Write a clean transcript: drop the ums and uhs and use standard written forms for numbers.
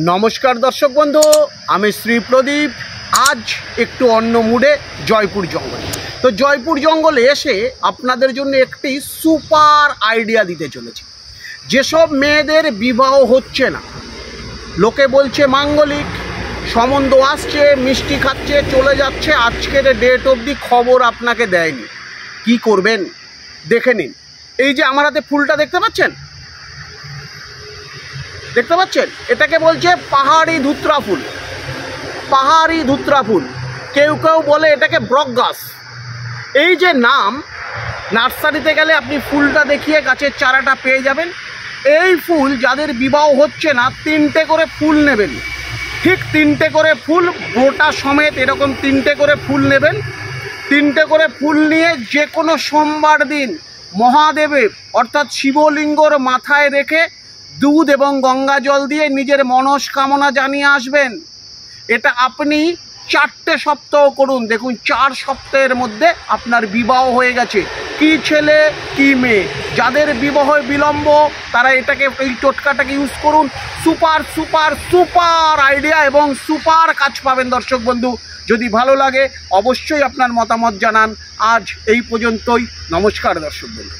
নমস্কার দর্শক বন্ধু, আমি শ্রী প্রদীপ। আজ একটু অন্য মুডে জয়পুর জঙ্গল। তো জয়পুর জঙ্গলে এসে আপনাদের জন্য একটি সুপার আইডিয়া দিতে চলেছি। যেসব মেয়েদের বিবাহ হচ্ছে না, লোকে বলছে মাঙ্গলিক, সম্বন্ধ আসছে, মিষ্টি খাচ্ছে, চলে যাচ্ছে, আজকের ডেট অবধি খবর আপনাকে দেয়নি, কি করবেন দেখে নিন। এই যে আমার হাতে ফুলটা দেখতে পাচ্ছেন, এটাকে বলছে পাহাড়ি ধুত্রা ফুল। পাহাড়ি ধুত্রা ফুল, কেউ কেউ বলে এটাকে ব্রকগাছ। এই যে নাম, নার্সারিতে গেলে আপনি ফুলটা দেখিয়ে গাছের চারাটা পেয়ে যাবেন। এই ফুল যাদের বিবাহ হচ্ছে না, 3টে করে ফুল নেবেন, ঠিক 3টে করে ফুল, গোটা সমেত এরকম 3টে করে ফুল নেবেন। 3টে করে ফুল নিয়ে যে কোনো সোমবার দিন মহাদেবের অর্থাৎ শিবলিঙ্গর মাথায় রেখে দুধ এবং গঙ্গা জল দিয়ে নিজের মনস্কামনা জানিয়ে আসবেন। এটা আপনি 4টে সপ্তাহ করুন, দেখুন 4 সপ্তাহের মধ্যে আপনার বিবাহ হয়ে গেছে। কি ছেলে কি মেয়ে, যাদের বিবাহ বিলম্ব তারা এটাকে, এই টোটকাটাকে ইউজ করুন। সুপার সুপার সুপার আইডিয়া এবং সুপার কাজ পাবেন দর্শক বন্ধু। যদি ভালো লাগে অবশ্যই আপনার মতামত জানান। আজ এই পর্যন্তই, নমস্কার দর্শক বন্ধু।